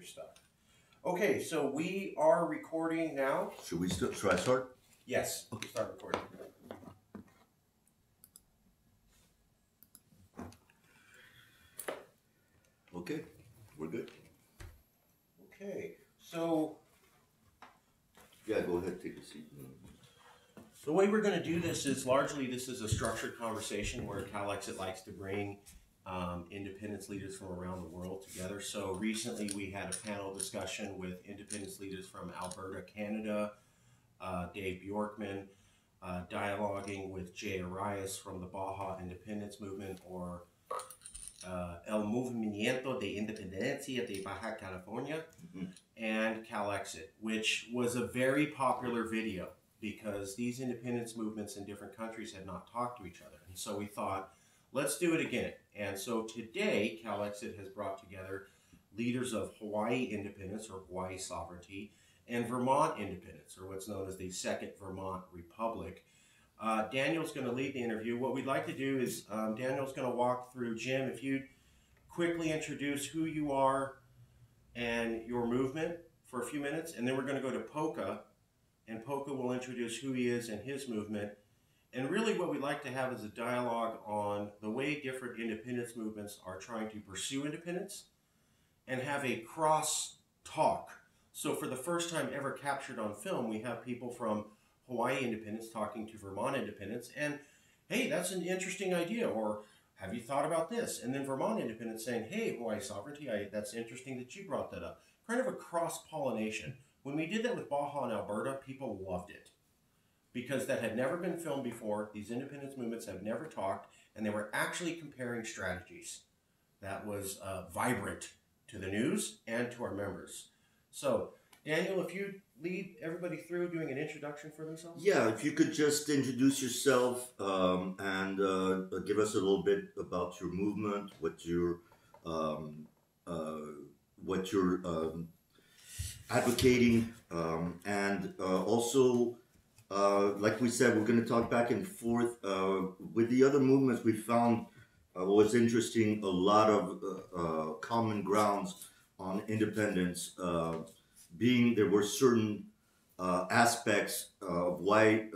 stuff. Okay, so we are recording now. Should I start? Yes. Okay. Start recording. Okay, we're good. Okay, so Yeah, go ahead, take a seat. the way we're going to do this is largely this is a structured conversation where CALEXIT likes to bring independence leaders from around the world together. So recently we had a panel discussion with independence leaders from Alberta, Canada, Dave Bjorkman, dialoguing with Jay Arias from the Baja Independence Movement, or El Movimiento de Independencia de Baja California, and CALEXIT, which was a very popular video because these independence movements in different countries had not talked to each other. And so we thought, let's do it again. And so today, CALEXIT has brought together leaders of Hawaii independence, or Hawaii sovereignty, and Vermont independence, or what's known as the Second Vermont Republic. Daniel's going to lead the interview. What we'd like to do is Daniel's going to walk through. Jim, if you'd quickly introduce who you are and your movement for a few minutes, and then we're going to go to Poka, and Poka will introduce who he is and his movement. And really what we'd like to have is a dialogue on the way different independence movements are trying to pursue independence and have a cross talk. So for the first time ever captured on film, we have people from Hawaii independence talking to Vermont independence, and hey, that's an interesting idea, or have you thought about this? And then Vermont independence saying, hey, Hawaii sovereignty, that's interesting that you brought that up. Kind of a cross-pollination. When we did that with Baja and Alberta, people loved it because that had never been filmed before. These independence movements have never talked, and they were actually comparing strategies. That was vibrant to the news and to our members. So, Daniel, if you lead everybody through doing an introduction for themselves? Yeah, if you could just introduce yourself and give us a little bit about your movement, what you're advocating, and also, like we said, we're going to talk back and forth. With the other movements, we found what was interesting, a lot of common grounds on independence, being there were certain aspects of why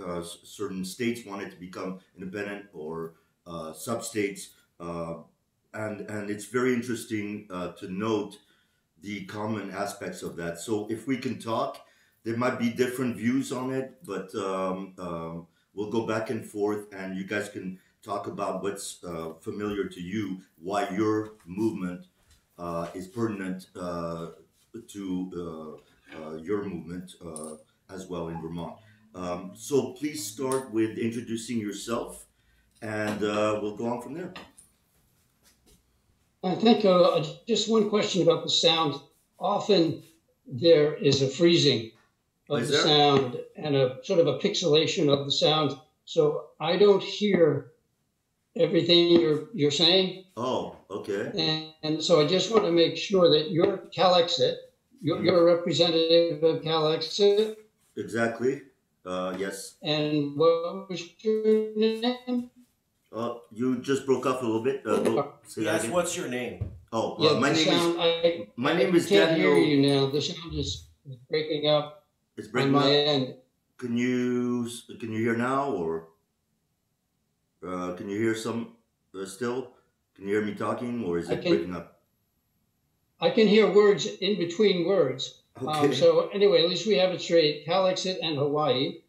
certain states wanted to become independent, or sub-states, and it's very interesting to note the common aspects of that. So if we can talk, there might be different views on it, but we'll go back and forth, and you guys can talk about what's familiar to you, why your movement is pertinent to your movement as well in Vermont. So please start with introducing yourself, and we'll go on from there. I think just one question about the sound. Often there is a freezing of the sound and a sort of a pixelation of the sound. So I don't hear everything you're saying. Oh, okay. And so I just want to make sure that you're CALEXIT. You're a representative of CALEXIT. Exactly. Yes. And what was your name? You just broke up a little bit. Yes, what's your name? Oh, yeah, my name is Daniel. I can't hear you now. The sound is breaking up. It's breaking on my up. end. Can you hear now, or can you hear some still? Can you hear me talking, or is it breaking up? I can hear words in between words. Okay. So anyway, at least we have it straight. CALEXIT and Hawaii.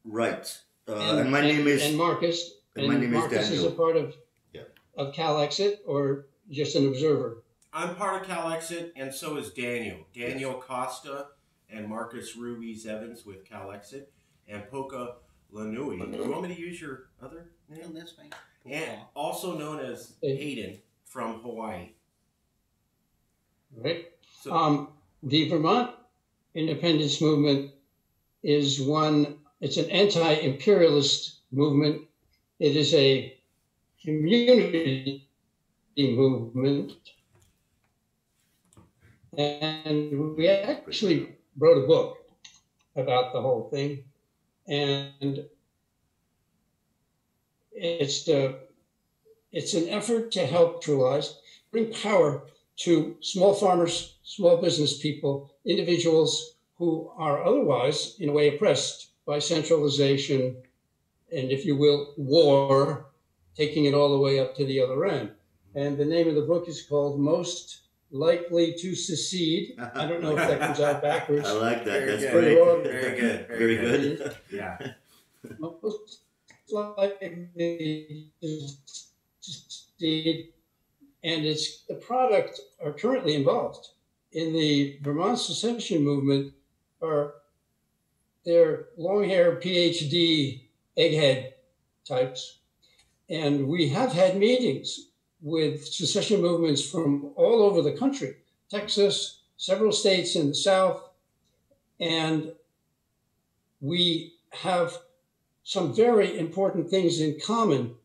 Right. And my name is Marcus. And my name Marcus is Daniel. is a part of CALEXIT, or just an observer? I'm part of CALEXIT, and so is Daniel. Daniel Costa and Marcus Ruiz Evans with CALEXIT, and Poka Lanui. Do you want me to use your other name? No, that's fine. And also known as Hayden from Hawaii. Right. So, the Vermont independence movement is it's an anti-imperialist movement. It is a community movement. And we actually wrote a book about the whole thing. And it's an effort to help bring power to small farmers, small business people, individuals who are otherwise, in a way, oppressed by centralization and, if you will, war, taking it all the way up to the other end. And the name of the book is called Most Likely to Secede. I don't know if that comes out backwards. I like that. That's Very great. Very good. Very good. Yeah. Most likely to succeed, and it's the product are currently involved in the Vermont secession movement are they're long-haired PhD egghead types, and we have had meetings with secession movements from all over the country, Texas, several states in the South, and we have some very important things in common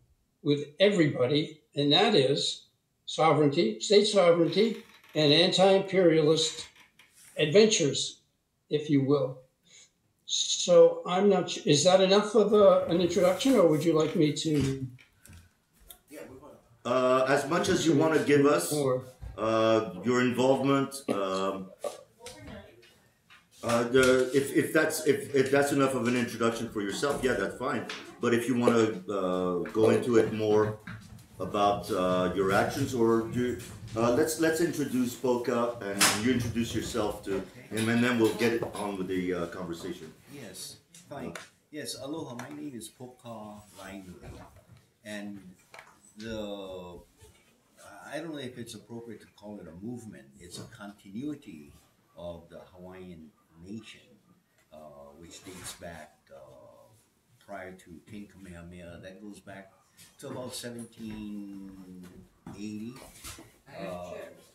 with everybody, and that is sovereignty, state sovereignty, and anti-imperialist adventures, if you will. So I'm not sure, is that enough of an introduction, or would you like me to? As much as you want to give us your involvement, if that's enough of an introduction for yourself, yeah, that's fine. But if you want to go into it more about your actions, or let's introduce Poka, and you introduce yourself to him, and then we'll get it on with the conversation. Yes, fine. Yes, aloha. My name is Poka Lainui, and I don't know if it's appropriate to call it a movement. It's a continuity of the Hawaiian nation, which dates back prior to King Kamehameha. That goes back to about 1780.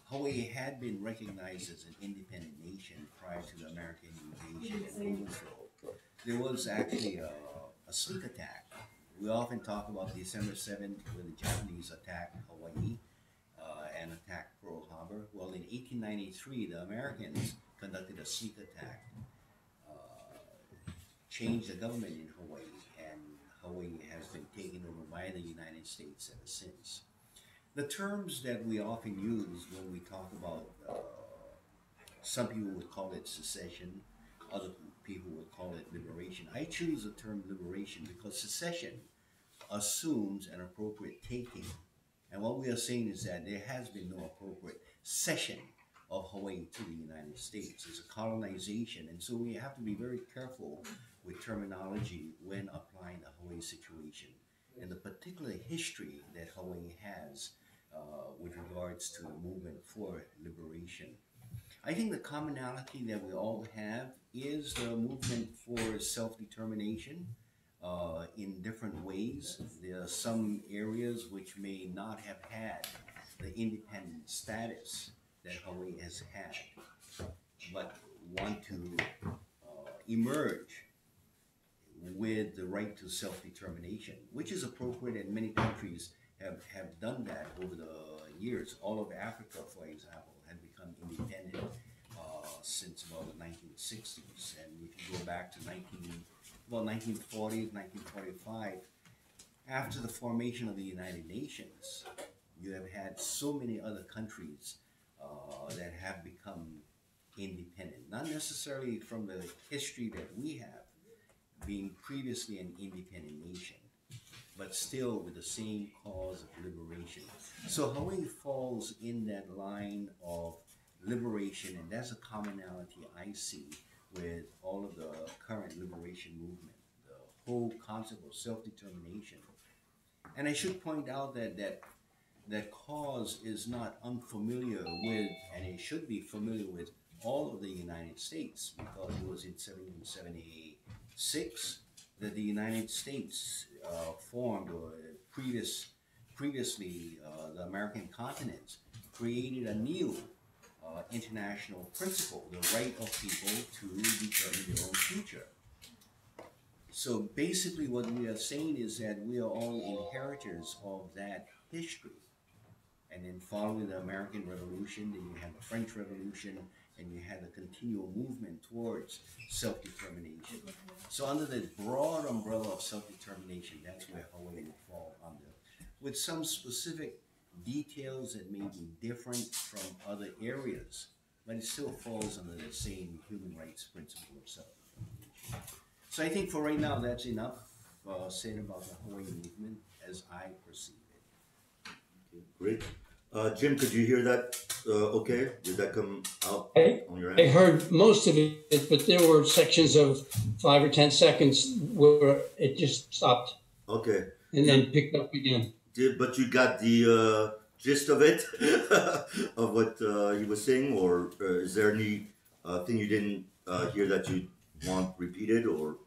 Hawaii had been recognized as an independent nation prior to the American invasion and overthrow. There was actually a sneak attack. We often talk about December 7th when the Japanese attacked Hawaii and attacked Pearl Harbor. Well, in 1893, the Americans conducted a sneak attack, changed the government in Hawaii, and Hawaii has been taken over by the United States ever since. The terms that we often use when we talk about, some people would call it secession, other people would call it liberation. I choose the term liberation because secession assumes an appropriate taking. And what we are saying is that there has been no appropriate cession of Hawaii to the United States. It's a colonization, and so we have to be very careful with terminology when applying the Hawaii situation and the particular history that Hawaii has with regards to the movement for liberation. I think the commonality that we all have is the movement for self-determination in different ways. There are some areas which may not have had the independent status that Hawaii has had, but want to emerge with the right to self-determination, which is appropriate, and many countries have done that over the years. All of Africa, for example, had become independent since about the 1960s, and if you go back to 1940, 1945, after the formation of the United Nations, you have had so many other countries that have become independent, not necessarily from the history that we have, being previously an independent nation, but still with the same cause of liberation. So Hawaii falls in that line of liberation, and that's a commonality I see with all of the current liberation movement, the whole concept of self-determination. And I should point out that cause is not unfamiliar with, and it should be familiar with, all of the United States, because it was in 1776 that the United States formed, or previously the American continents created a new international principle, the right of people to determine their own future. So basically what we are saying is that we are all inheritors of that history. And then following the American Revolution, then you had the French Revolution, and you had a continual movement towards self-determination. So under the broad umbrella of self-determination, that's where Hawaii would fall under, with some specific details that may be different from other areas, but it still falls under the same human rights principle of self-determination. So I think for right now, that's enough said about the Hawaii movement as I perceive it. Great. Jim, could you hear that? Okay, did that come out on your I end? heard most of it, but there were sections of 5 or 10 seconds where it just stopped Okay. and then picked up again. But you got the gist of it, of what he was saying, or is there any thing you didn't hear that you want repeated, or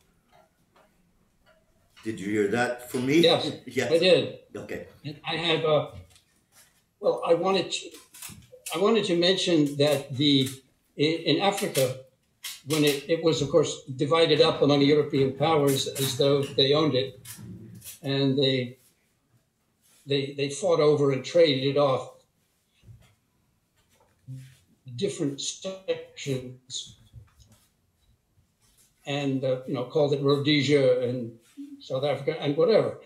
did you hear that from me? Yes, Yes. I did. Okay. And I have well, I wanted to mention that in Africa, when it was, of course, divided up among European powers as though they owned it, and they fought over and traded off different sections, and called it Rhodesia and South Africa and whatever.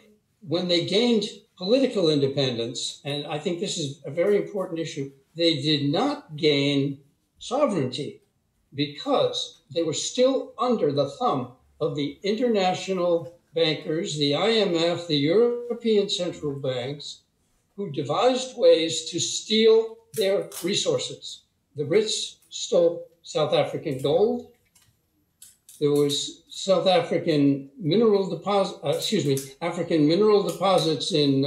When they gained political independence, and I think this is a very important issue, they did not gain sovereignty because they were still under the thumb of the international bankers, the IMF, the European central banks, who devised ways to steal their resources. The Brits stole South African gold. There was South African mineral African mineral deposits in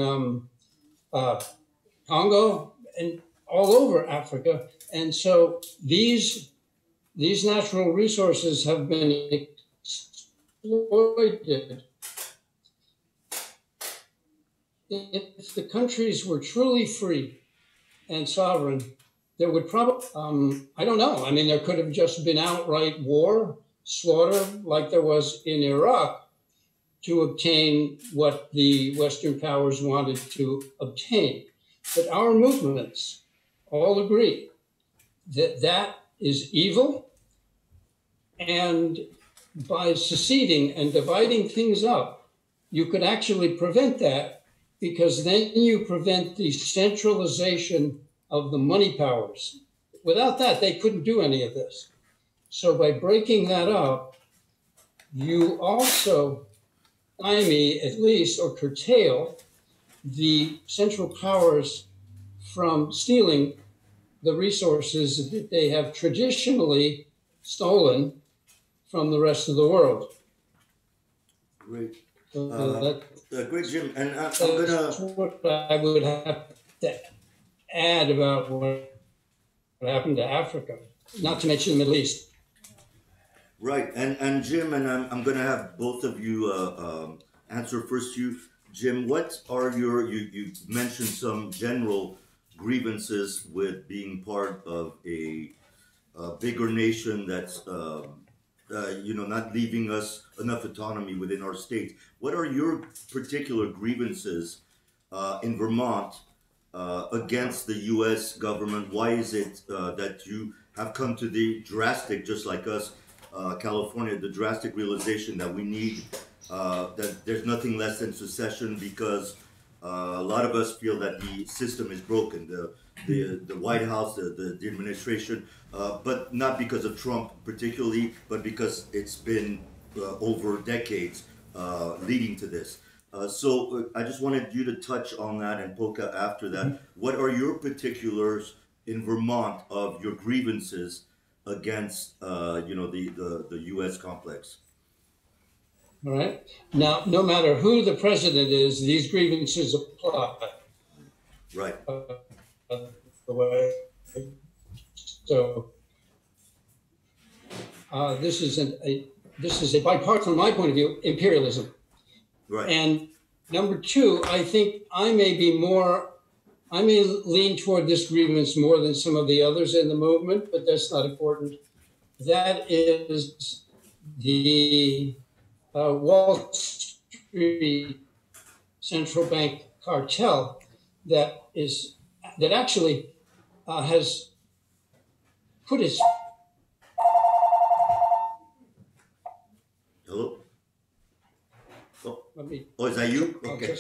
Congo and all over Africa. And so these natural resources have been exploited. If the countries were truly free and sovereign, there would probably, I don't know. I mean, there could have just been outright war, slaughter, like there was in Iraq, to obtain what the Western powers wanted to obtain. But our movements all agree that that is evil, and by seceding and dividing things up, you could actually prevent that, because then you prevent the centralization of the money powers. Without that, they couldn't do any of this. So by breaking that up, you also stymie, at least, or curtail the central powers from stealing the resources that they have traditionally stolen from the rest of the world. Great. So Great, Jim. And I'm that's gonna. what I would have to add about what happened to Africa, not to mention the Middle East. Right, and Jim, and I'm gonna have both of you answer first. You, Jim, what are you mentioned some general grievances with being part of a bigger nation that's not leaving us enough autonomy within our state. What are your particular grievances in Vermont against the U.S. government? Why is it that you have come to the drastic, just like us, California, the drastic realization that we need, that there's nothing less than secession, because a lot of us feel that the system is broken, the White House, the administration, but not because of Trump particularly, but because it's been over decades leading to this. So I just wanted you to touch on that, and Poka after that. What are your particulars in Vermont of your grievances against the U.S. complex? All right. Now, no matter who the president is, these grievances apply. Right. The way. So this is a bipartisan, from my point of view, imperialism. Right. And number two, I think I may lean toward this grievance more than some of the others in the movement, but that's not important. That is the Wall Street central bank cartel that actually has put its. Hello. Let me. Oh, is that you? Okay.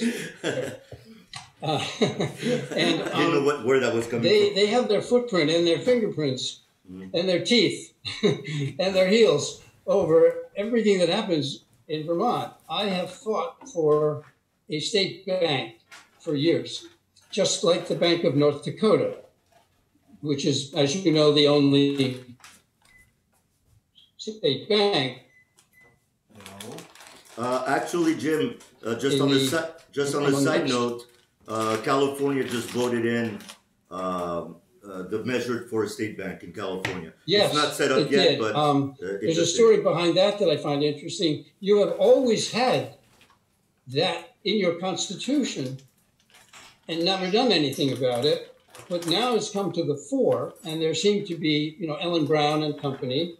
And Didn't know where that was coming from. they have their footprint and their fingerprints and their teeth and their heels over everything that happens in Vermont. I have fought for a state bank for years, just like the Bank of North Dakota, which is, as you know, the only state bank. Actually, Jim, just on a side note, California just voted in the measure for a state bank in California. Yes, it's not set up yet, did. but there's a story behind that I find interesting. You have always had that in your Constitution and never done anything about it, but now it's come to the fore, and there seem to be, Ellen Brown and company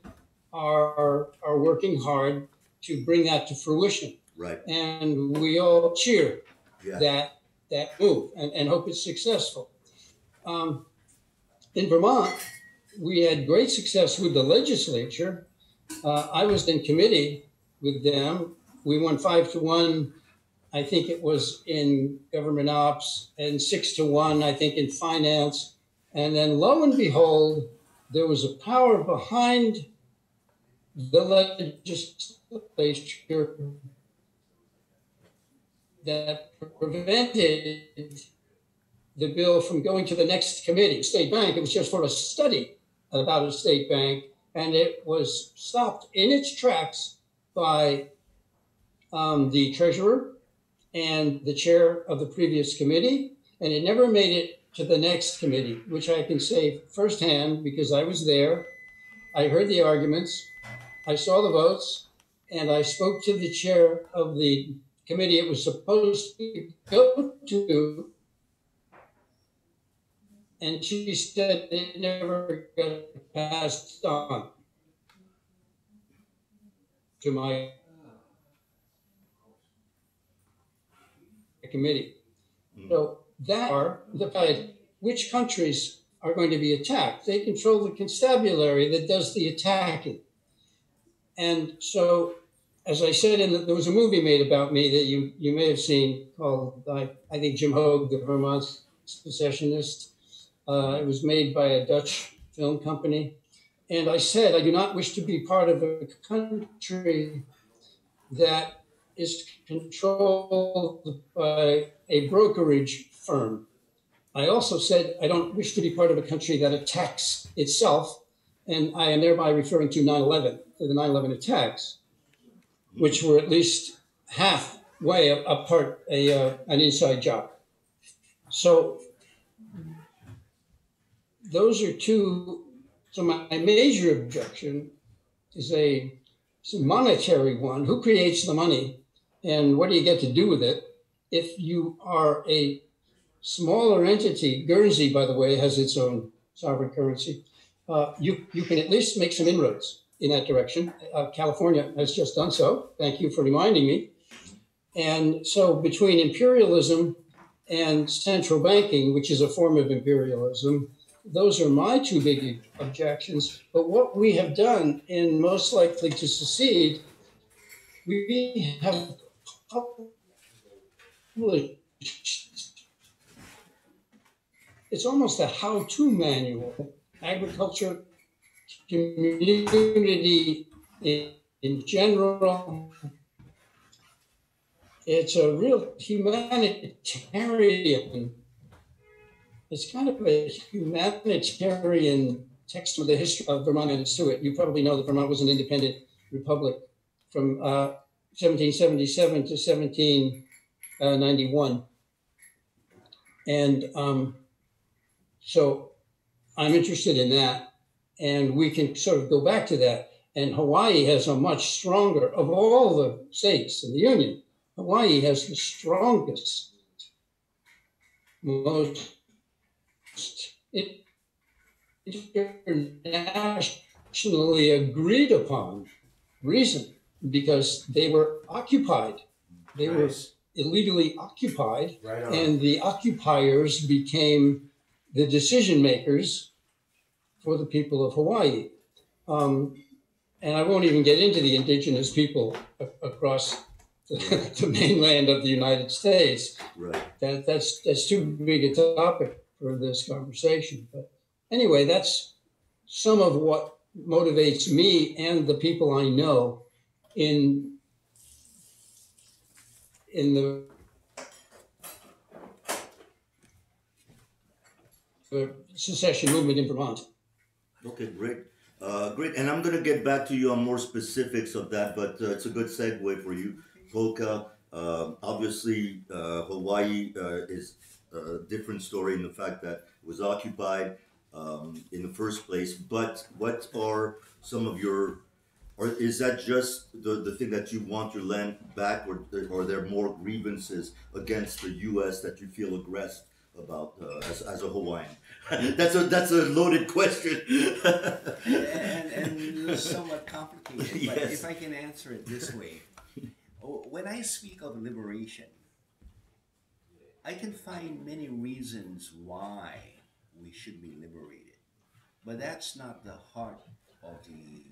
are working hard to bring that to fruition. Right. And we all cheer that move and hope it's successful. In Vermont, we had great success with the legislature. I was in committee with them. We won 5-1, I think it was in government ops, and 6-1, I think, in finance. And then lo and behold, there was a power behind the legislature that prevented the bill from going to the next committee, state bank. It was just for a study about a state bank, and it was stopped in its tracks by the treasurer and the chair of the previous committee, and it never made it to the next committee, which I can say firsthand because I was there. I heard the arguments, I saw the votes, and I spoke to the chair of the committee it was supposed to go to, and she said it never got passed on to my committee. So that are which countries are going to be attacked. They control the constabulary that does the attacking. And so, as I said, there was a movie made about me that you may have seen called, I think, Jim Hogue, the Vermont Secessionist. It was made by a Dutch film company. And I said, I do not wish to be part of a country that is controlled by a brokerage firm. I also said, I don't wish to be part of a country that attacks itself. And I am thereby referring to 9/11, to the 9/11 attacks, which were at least halfway apart an inside job. So those are two. So my major objection is a monetary one. Who creates the money, and what do you get to do with it? If you are a smaller entity, Guernsey, by the way, has its own sovereign currency. You can at least make some inroads in that direction. California has just done so. Thank you for reminding me. And so between imperialism and central banking, which is a form of imperialism, those are my two big objections. But what we have done in Most Likely to Succeed, we have published, it's almost a how-to manual. Agriculture, community in general. It's a real humanitarian. It's kind of a humanitarian text of the history of Vermont and its to it. You probably know that Vermont was an independent republic from 1777 to 1791. And so I'm interested in that, and we can sort of go back to that. And Hawaii has a much stronger, of all the states in the Union, Hawaii has the strongest, most internationally agreed upon reason, because they were occupied. They were illegally occupied, and the occupiers became the decision makers for the people of Hawaii. And I won't even get into the indigenous people across Right. the mainland of the United States. Right. That's too big a topic for this conversation. But anyway, that's some of what motivates me and the people I know in the secession movement in Vermont. Okay, great. Great. And I'm going to get back to you on more specifics of that, but it's a good segue for you. Poka, obviously, Hawaii is a different story in the fact that it was occupied in the first place. But what are some of your, or is that just the thing that you want your land back, or are there more grievances against the U.S. that you feel aggressed about as a Hawaiian? That's a loaded question. and somewhat complicated. But Yes. if I can answer it this way, when I speak of liberation, I can find many reasons why we should be liberated, but that's not the heart of the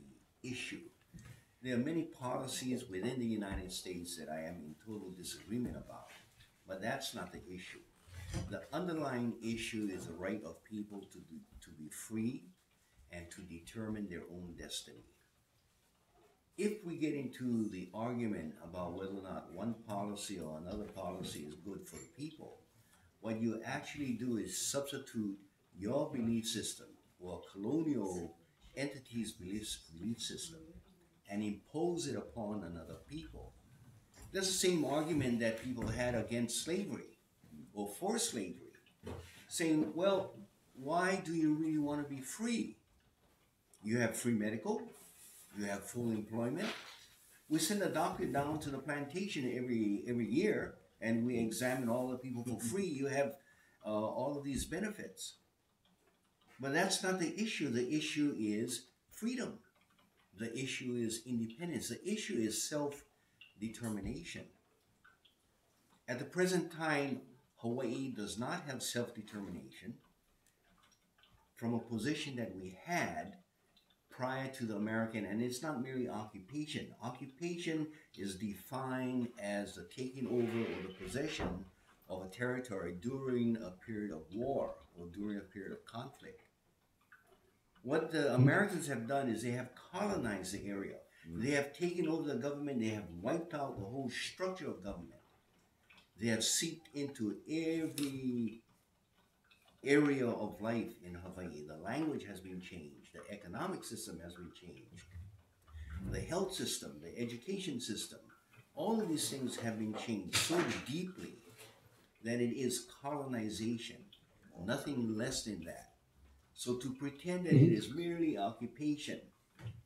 issue. There are many policies within the United States that I am in total disagreement about, but that's not the issue. The underlying issue is the right of people to be free and to determine their own destiny. If we get into the argument about whether or not one policy or another policy is good for the people, what you actually do is substitute your belief system or colonial entity's belief system and impose it upon another people. That's the same argument that people had against slavery or for slavery, saying, well, why do you really want to be free? You have free medical, you have full employment. We send a doctor down to the plantation every year, and we examine all the people for free. You have all of these benefits. But that's not the issue. The issue is freedom. The issue is independence. The issue is self-determination. At the present time, Hawaii does not have self-determination from a position that we had prior to the American, and it's not merely occupation. Occupation is defined as the taking over or the possession of a territory during a period of war or during a period of conflict. What the Americans have done is they have colonized the area. They have taken over the government. They have wiped out the whole structure of government. They have seeped into every area of life in Hawaii. The language has been changed. The economic system has been changed. The health system, the education system, all of these things have been changed so deeply that it is colonization, nothing less than that. So to pretend that it is merely occupation,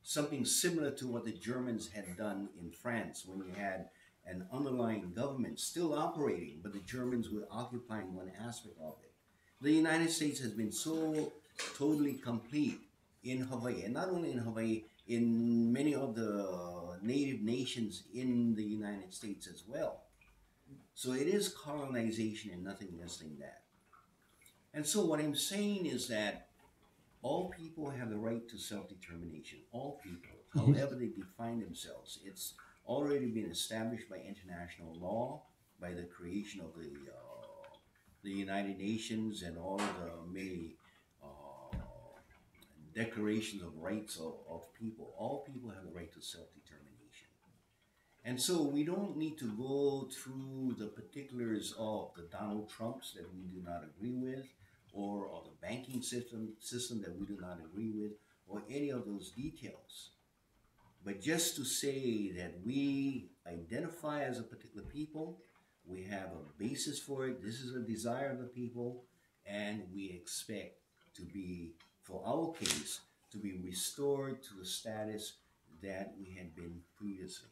something similar to what the Germans had done in France when you had an underlying government still operating, but the Germans were occupying one aspect of it. The United States has been so totally complete in Hawaii, and not only in Hawaii, in many of the native nations in the United States as well. So it is colonization and nothing less than that. And so what I'm saying is that all people have the right to self-determination. All people, however they define themselves. It's already been established by international law, by the creation of the United Nations and all of the many declarations of rights of people. All people have the right to self-determination. And so we don't need to go through the particulars of the Donald Trumps that we do not agree with, or the banking system that we do not agree with, or any of those details. But just to say that we identify as a particular people, we have a basis for it, this is a desire of the people, and we expect to be, for our case, to be restored to the status that we had been previously.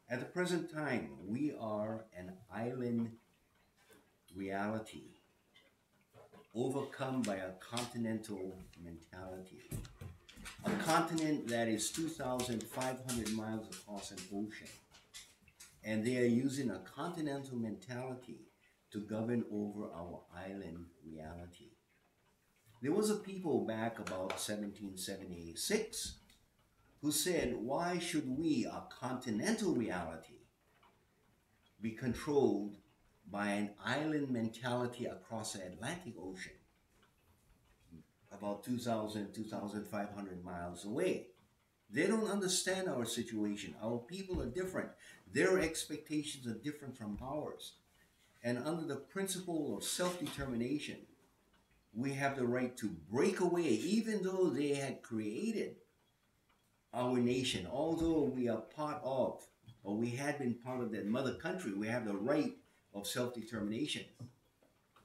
At the present time, we are an island reality, overcome by a continental mentality. A continent that is 2,500 miles across an ocean. And they are using a continental mentality to govern over our island reality. There was a people back about 1776 who said, why should we, a continental reality, be controlled by an island mentality across the Atlantic Ocean, about 2,000, 2,500 miles away. They don't understand our situation. Our people are different. Their expectations are different from ours. And under the principle of self determination, we have the right to break away, even though they had created our nation, although we are part of, or we had been part of that mother country, we have the right of self determination.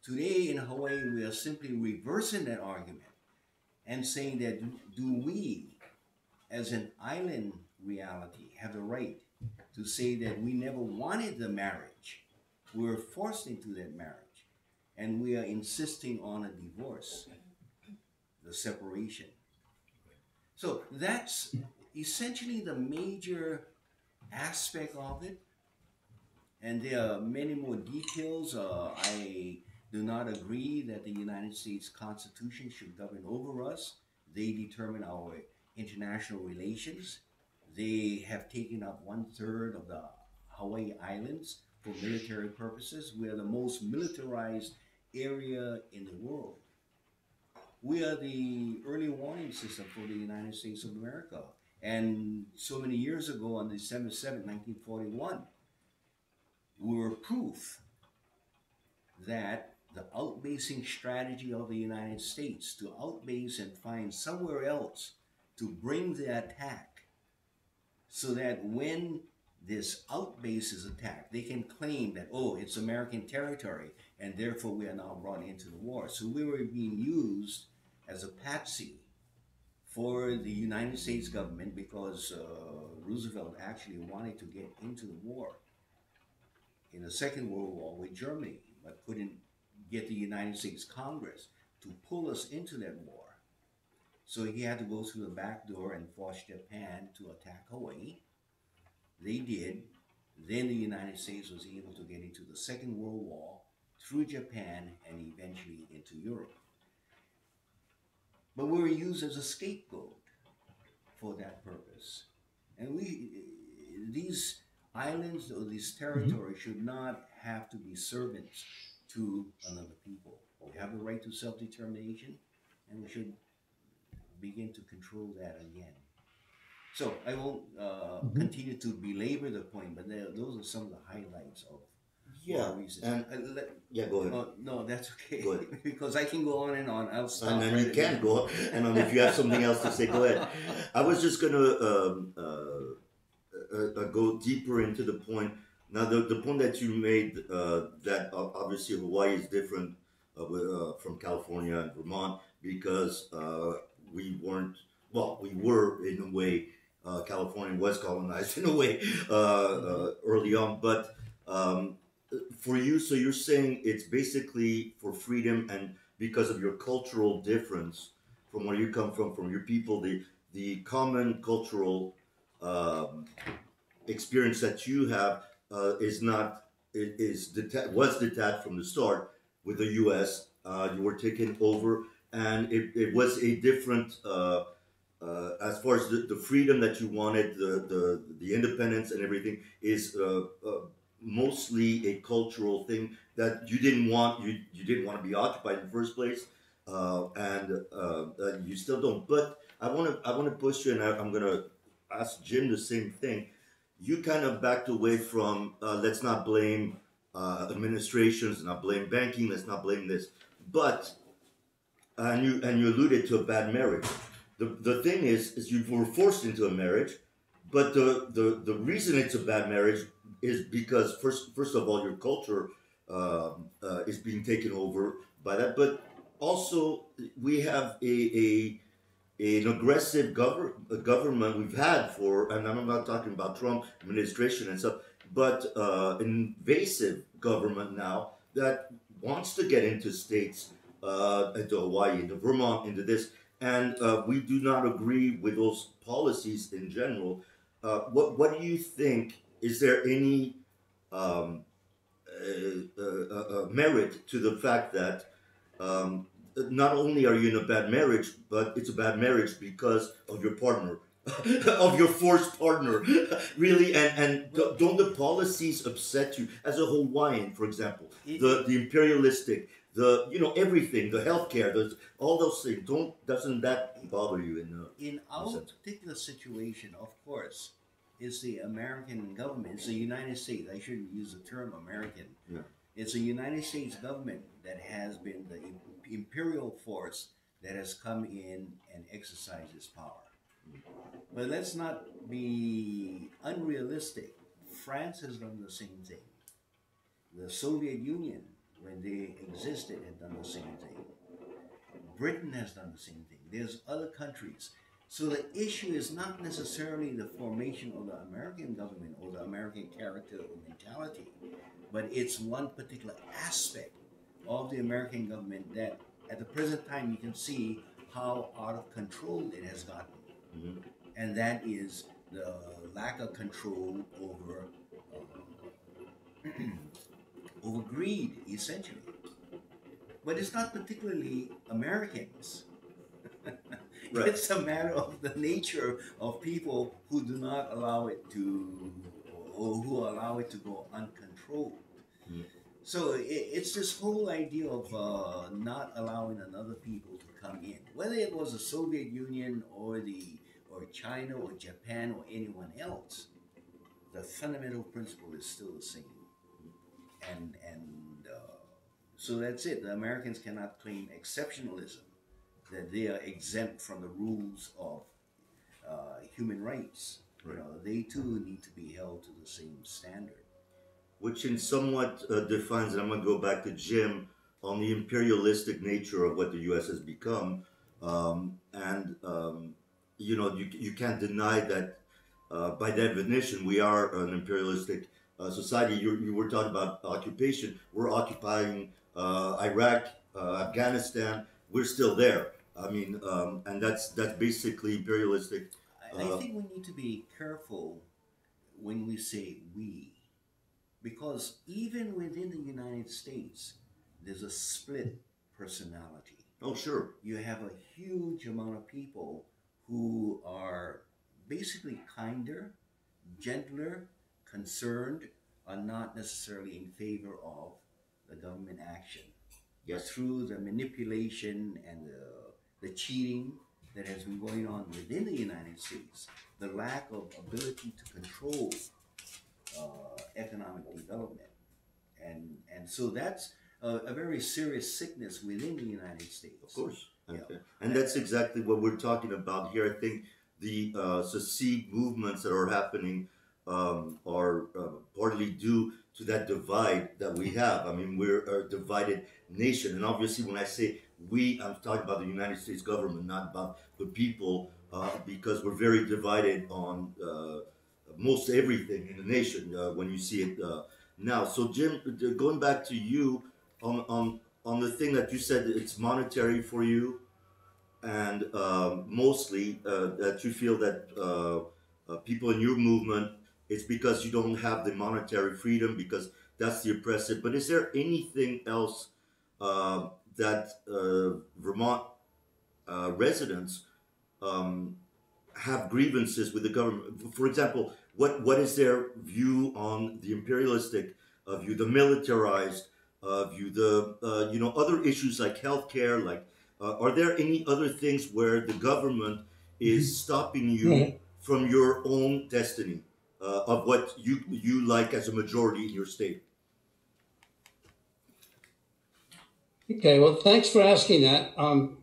Today in Hawaii, we are simply reversing that argument and saying that do we, as an island reality, have the right to say that we never wanted the marriage? We were forced into that marriage, and we are insisting on a divorce, the separation. So that's essentially the major aspect of it. And there are many more details. I do not agree that the United States Constitution should govern over us. They determine our international relations. They have taken up 1/3 of the Hawaii Islands for military purposes. We are the most militarized area in the world. We are the early warning system for the United States of America. And so many years ago, on December 7th, 1941, we were proof that the outbasing strategy of the United States to outbase and find somewhere else to bring the attack, so that when this outbase is attacked, they can claim that, oh, it's American territory, and therefore we are now brought into the war. So we were being used as a patsy for the United States government, because Roosevelt actually wanted to get into the war in the Second World War with Germany, but couldn't get the United States Congress to pull us into that war. So he had to go through the back door and force Japan to attack Hawaii. They did. Then the United States was able to get into the Second World War through Japan and eventually into Europe. But we were used as a scapegoat for that purpose. And these islands or these territories should not have to be servants to another people. We have the right to self-determination, and we should begin to control that again. So I won't continue to belabor the point, but those are some of the highlights of Yeah, reasons. and yeah, go ahead. No, that's okay. Go ahead. Because I can go on and on. I'll stop. And then right you can there. go, and if you have something else to say, go ahead. I was just gonna go deeper into the point. Now, the point that you made, that obviously Hawaii is different from California and Vermont, because we weren't, well, we were in a way, California was colonized in a way early on, but for you, so you're saying it's basically for freedom and because of your cultural difference from where you come from your people, the common cultural experience that you have is not, was detached from the start with the U.S. You were taken over, and it was a different, as far as the freedom that you wanted, the independence and everything is mostly a cultural thing that you didn't want. You didn't want to be occupied in the first place, and you still don't. But I want to push you, and I'm gonna ask Jim the same thing. You kind of backed away from let's not blame administrations, let's not blame banking, let's not blame this. But and you alluded to a bad marriage. The thing is you were forced into a marriage, but the reason it's a bad marriage is because first of all your culture is being taken over by that, but also we have an aggressive government we've had for, and I'm not talking about Trump administration and stuff, but an invasive government now that wants to get into states, into Hawaii, into Vermont, into this, and we do not agree with those policies in general. What do you think? Is there any merit to the fact that not only are you in a bad marriage, but it's a bad marriage because of your partner of your force partner, really. And don't the policies upset you as a Hawaiian, for example? The imperialistic, the everything, the healthcare, all those things. Doesn't that bother you in a our sense? particular situation, of course, is the American government. It's the United States. I shouldn't use the term American. Yeah. It's the United States government that has been the imperial force that has come in and exercised its power. But let's not be unrealistic. France has done the same thing. The Soviet Union, when they existed, had done the same thing. Britain has done the same thing. There's other countries. So the issue is not necessarily the formation of the American government or the American character or mentality, but it's one particular aspect of the American government that at the present time you can see how out of control it has gotten. Mm-hmm. And that is the lack of control over over greed, essentially. But it's not particularly Americans. Right. It's a matter of the nature of people who do not allow it to, or who allow it to go uncontrolled. Mm. So it's this whole idea of not allowing another people to come in, whether it was the Soviet Union or China or Japan or anyone else. The fundamental principle is still the same, and so that's it. The Americans cannot claim exceptionalism, that they are exempt from the rules of human rights. Right. They too need to be held to the same standard. Which in somewhat defines, and I'm going to go back to Jim, on the imperialistic nature of what the U.S. has become. You can't deny that by definition we are an imperialistic society. You were talking about occupation. We're occupying Iraq, Afghanistan. We're still there. I mean, and that's basically imperialistic. I think we need to be careful when we say we. Because even within the United States, there's a split personality. Oh, sure. You have a huge amount of people who are basically kinder, gentler, concerned, are not necessarily in favor of the government action. Yes. Through the manipulation and the cheating that has been going on within the United States, the lack of ability to control economic development, and so that's a very serious sickness within the United States. Of course. Yeah. Okay. And that's exactly what we're talking about here. I think the secede movements that are happening are partly due to that divide that we have. I mean, we're a divided nation, and obviously when I say we, I'm talking about the United States government, not about the people, because we're very divided on most everything in the nation when you see it now. So Jim, going back to you on the thing that you said, it's monetary for you, and mostly that you feel that people in your movement, it's because you don't have the monetary freedom, because that's the oppressive. But is there anything else that Vermont residents have grievances with the government? For example, what is their view on the imperialistic view, the militarized view, the other issues like healthcare? Like, are there any other things where the government is stopping you from your own destiny of what you like as a majority in your state? Okay, well, thanks for asking that.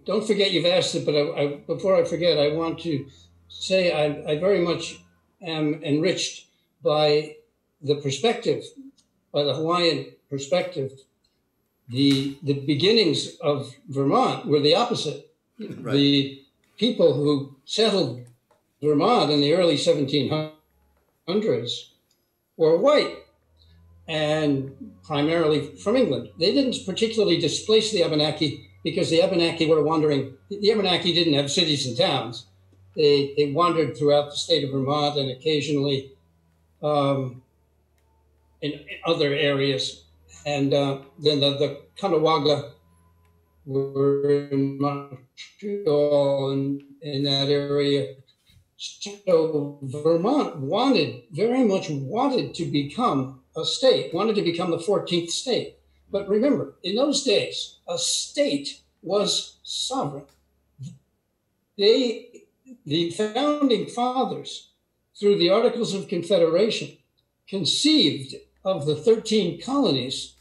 Don't forget you've asked it, but before I forget, I want to say I very much am enriched by the perspective, by the Hawaiian perspective. The beginnings of Vermont were the opposite. Right. The people who settled Vermont in the early 1700s were white, and primarily from England. They didn't particularly displace the Abenaki because the Abenaki were wandering. The Abenaki didn't have cities and towns. They wandered throughout the state of Vermont and occasionally in other areas. And then the Caughnawaga were in Montreal and in that area. So Vermont very much wanted to become a state, wanted to become the 14th state. But remember, in those days, a state was sovereign. The founding fathers, through the Articles of Confederation, conceived of the 13 colonies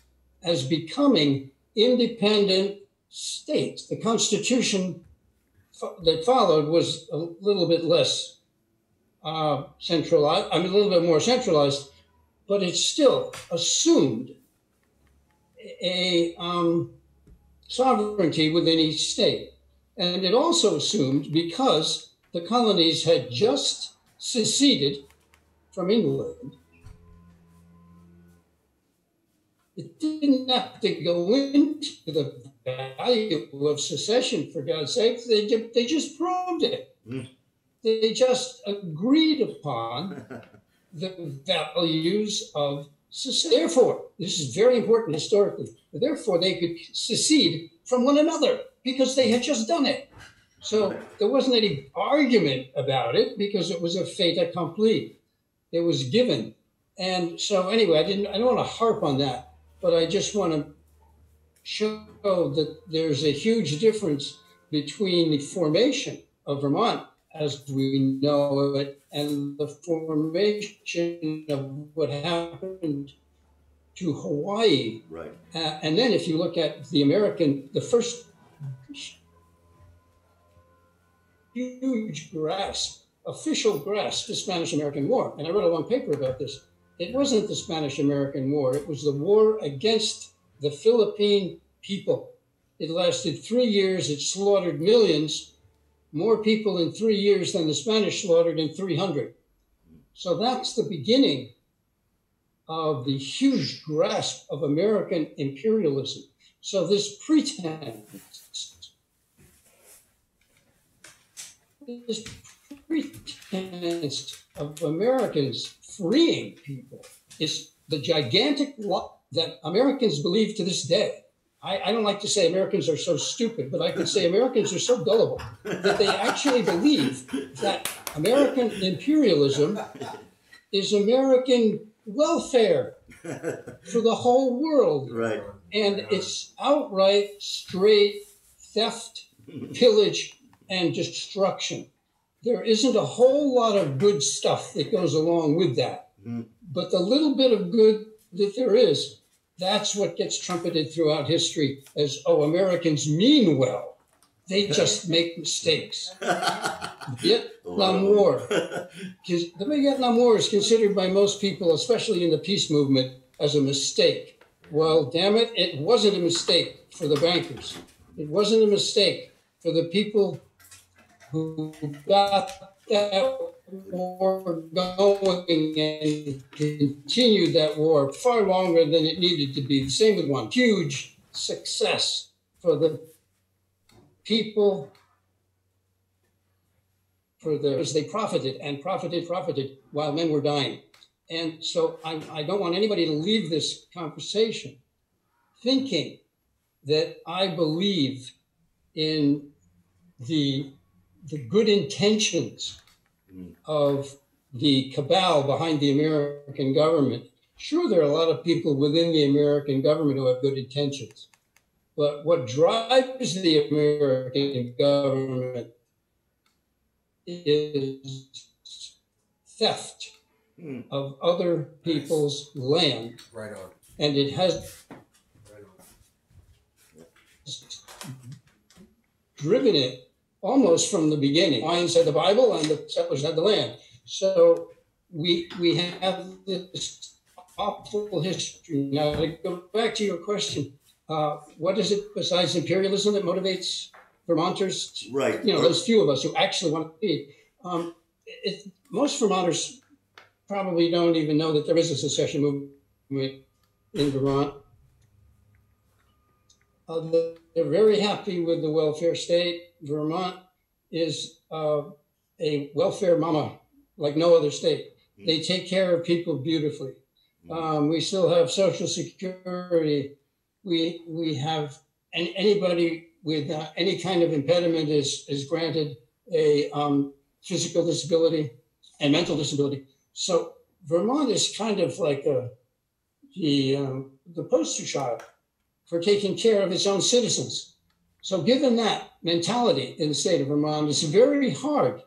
as becoming independent states. The Constitution that followed was a little bit less centralized, a little bit more centralized, but it still assumed a sovereignty within each state. And it also assumed, because the colonies had just seceded from England, it didn't have to go into the value of secession, for God's sake. They just proved it. They just agreed upon the values of secession. Therefore, this is very important historically, therefore they could secede from one another because they had just done it. So there wasn't any argument about it because it was a fait accompli. It was given. And so anyway, I don't want to harp on that, but I just want to show that there's a huge difference between the formation of Vermont as we know it and the formation of what happened to Hawaii. Right. And then if you look at the first huge official grasp, the Spanish-American War. And I wrote a long paper about this. It wasn't the Spanish-American War. It was the war against the Philippine people. It lasted 3 years. It slaughtered millions, more people in 3 years than the Spanish slaughtered in 300. So that's the beginning of the huge grasp of American imperialism. So this pretense of Americans freeing people is the gigantic lie that Americans believe to this day. I don't like to say Americans are so stupid, but I can say Americans are so gullible that they actually believe that American imperialism is American welfare for the whole world. Right. And it's outright, straight theft, pillage, and destruction. There isn't a whole lot of good stuff that goes along with that. But the little bit of good that there is, that's what gets trumpeted throughout history as, oh, Americans mean well. They just make mistakes. Vietnam War. The Vietnam War is considered by most people, especially in the peace movement, as a mistake. Well, damn it, it wasn't a mistake for the bankers. It wasn't a mistake for the people who got that war going and continued that war far longer than it needed to be. The same with one. Huge success for the people, as they profited and profited while men were dying. And so I don't want anybody to leave this conversation thinking that I believe in the good intentions of the cabal behind the American government. Sure, there are a lot of people within the American government who have good intentions, but what drives the American government is theft of other people's land. Right on. And it has driven it almost from the beginning. Lions had the Bible and the settlers had the land. So we have this awful history. Now, to go back to your question, what is it besides imperialism that motivates Vermonters? Right. You know, those few of us who actually want to be. Most Vermonters probably don't even know that there is a secession movement in Vermont. They're very happy with the welfare state. Vermont is a welfare mama like no other state. They take care of people beautifully. We still have Social Security. We have, and anybody with any kind of impediment is granted a physical disability and mental disability. So Vermont is kind of like the poster child for taking care of its own citizens. So given that mentality in the state of Vermont, it's very hard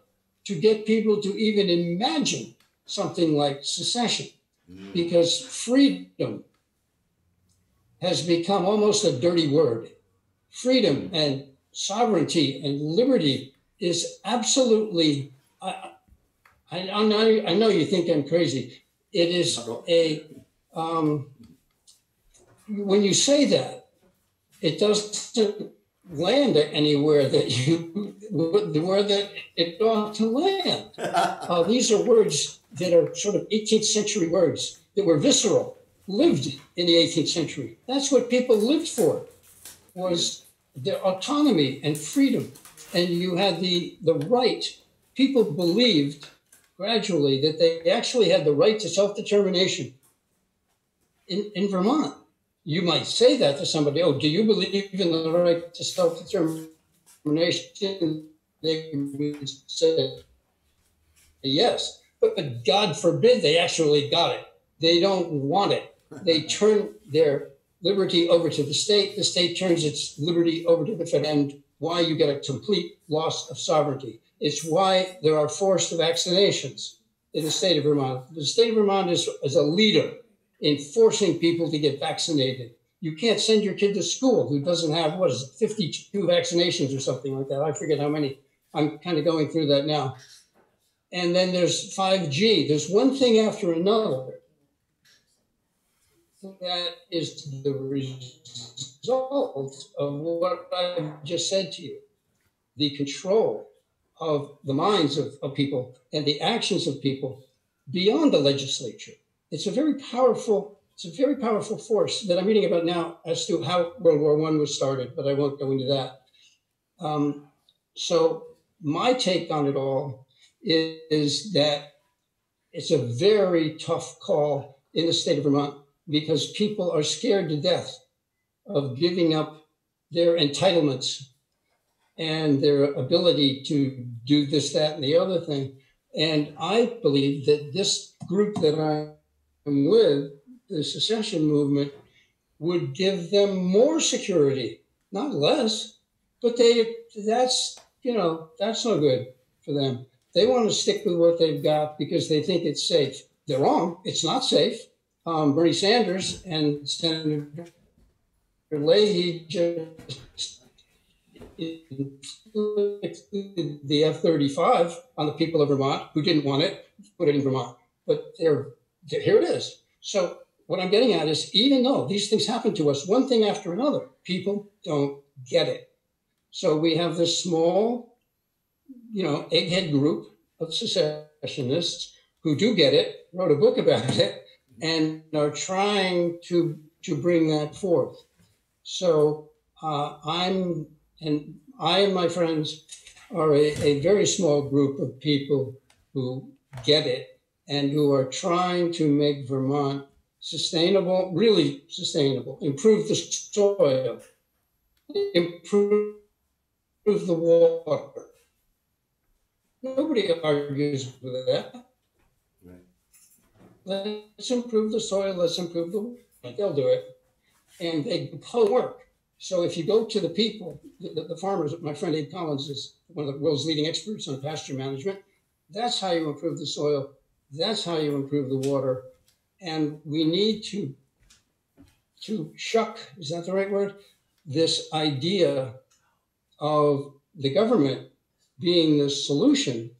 to get people to even imagine something like secession, because freedom has become almost a dirty word. Freedom and sovereignty and liberty is absolutely, I know you think I'm crazy. It is when you say that, it doesn't land anywhere where that it ought to land. These are words that are sort of 18th century words that were visceral, lived in the 18th century. That's what people lived for, was their autonomy and freedom. And you had the right. People believed gradually that they actually had the right to self-determination in Vermont. You might say that to somebody, oh, do you believe in the right to self-determination? They would say yes, but God forbid they actually got it. They don't want it. They turn their liberty over to the state turns its liberty over to the federal, and why you get a complete loss of sovereignty. It's why there are forced vaccinations in the state of Vermont. The state of Vermont is a leader in forcing people to get vaccinated. You can't send your kid to school who doesn't have, 52 vaccinations or something like that. I forget how many. I'm kind of going through that now. And then there's 5G. There's one thing after another that is the result of what I've just said to you. The control of the minds of people and the actions of people beyond the legislature. It's a very powerful force that I'm reading about now as to how World War I was started, but I won't go into that. So my take on it all is that it's a very tough call in the state of Vermont, because people are scared to death of giving up their entitlements and their ability to do this, that, and the other thing. And I believe that this group that I'm with, the secession movement, would give them more security, not less. But that's no good for them. They want to stick with what they've got because they think it's safe. They're wrong. It's not safe. Bernie Sanders and Senator Leahy just the F-35 on the people of Vermont who didn't want it, put it in Vermont. But here it is. So what I'm getting at is, even though these things happen to us, one thing after another, people don't get it. So we have this small, egghead group of secessionists who do get it, wrote a book about it, and are trying to bring that forth. So I and my friends are a very small group of people who get it and who are trying to make Vermont sustainable, really sustainable, improve the soil, improve the water. Nobody argues with that. Right. Let's improve the soil, let's improve the water. They'll do it. And they pull work. So if you go to the people, the farmers, my friend Abe Collins is one of the world's leading experts on pasture management. That's how you improve the soil. That's how you improve the water. And we need to shuck, is that the right word? This idea of the government being the solution,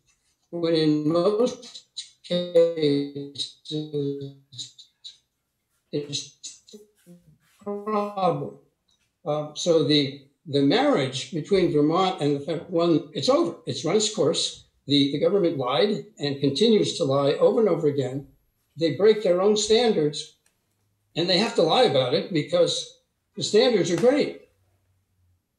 when in most cases it's a problem. So the marriage between Vermont and the federal one, it's over. It's run its course. The government lied and continues to lie over and over again. They break their own standards, and they have to lie about it because the standards are great.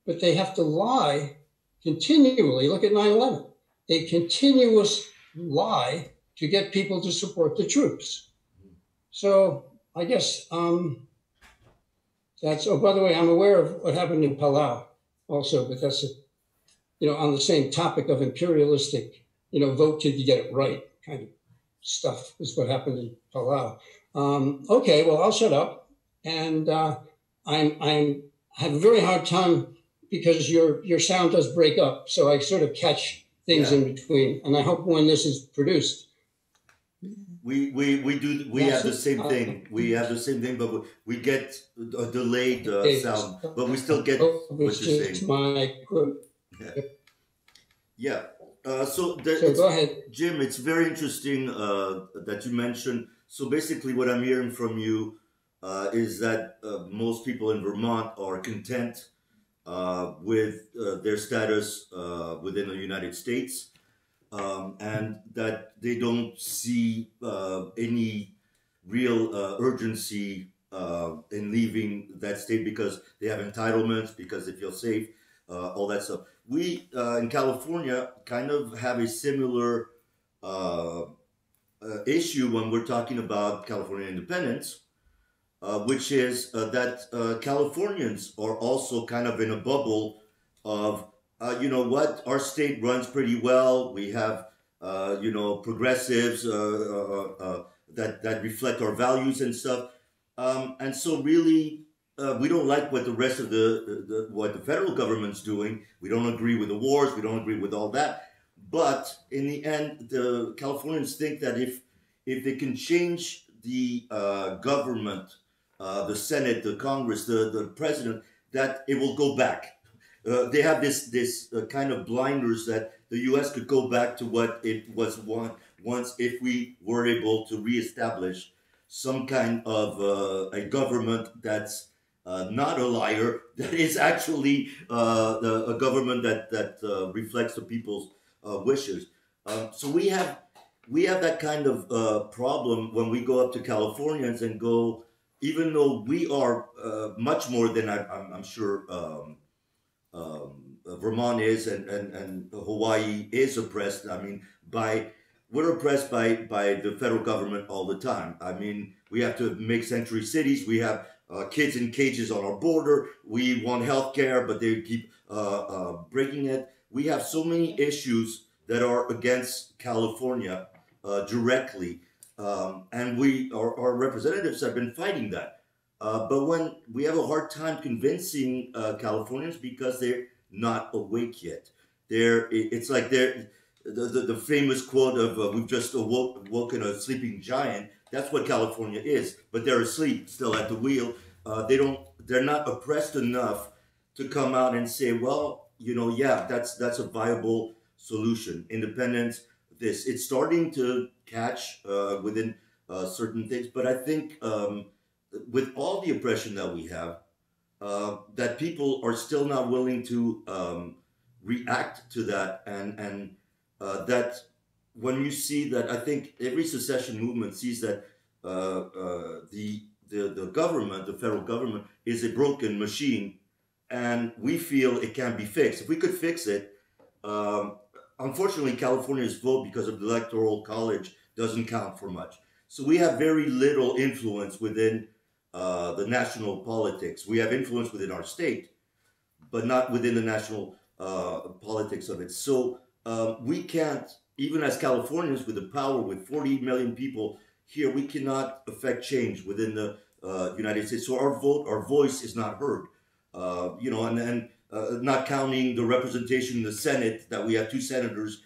But they have to lie continually. Look at 9/11. A continuous lie to get people to support the troops. So I guess that's, oh, by the way, I'm aware of what happened in Palau also, but that's, on the same topic of imperialistic vote till you get it right kind of stuff is what happened in Palau. Okay, well, I'll shut up. And I have a very hard time because your sound does break up. So I sort of catch things in between. And I hope when this is produced, we have the same thing. We have the same thing, but we get a delayed sound, but we still get what you're saying. My Yeah. So go ahead, Jim. It's very interesting that you mentioned. So basically, what I'm hearing from you is that most people in Vermont are content with their status within the United States. And that they don't see any real urgency in leaving that state because they have entitlements, because they feel safe, all that stuff. We in California kind of have a similar issue when we're talking about California independence, which is that Californians are also kind of in a bubble of you know what, our state runs pretty well. We have, progressives that reflect our values and stuff. And so really, we don't like what the rest of what the federal government's doing. We don't agree with the wars. We don't agree with all that. But in the end, the Californians think that if they can change the government, the Senate, the Congress, the president, that it will go back. They have this kind of blinders that the U.S. could go back to what it was once if we were able to reestablish some kind of a government that's not a liar, that is actually a government that reflects the people's wishes. So we have that kind of problem when we go up to Californians and go, even though we are much more than I'm sure. Vermont is and Hawaii is oppressed. I mean, we're oppressed by the federal government all the time. I mean, we have to make sanctuary cities. We have kids in cages on our border. We want health care, but they keep breaking it. We have so many issues that are against California directly, and our representatives have been fighting that. But when we have a hard time convincing Californians because they're not awake yet. It's like the famous quote of "We've just awoken a sleeping giant." That's what California is, but they're asleep still at the wheel. They're not oppressed enough to come out and say, "Well, yeah, that's a viable solution." Independence. It's starting to catch within certain things, but I think. With all the oppression that we have, that people are still not willing to react to that, and that when you see that, I think every secession movement sees that the government, the federal government, is a broken machine, and we feel it can be fixed. If we could fix it, unfortunately, California's vote because of the Electoral College doesn't count for much. So we have very little influence within the national politics. We have influence within our state, but not within the national politics of it. So we can't, even as Californians with the power, with 40 million people here, we cannot affect change within the United States. So our voice is not heard. And not counting the representation in the Senate, that we have 2 senators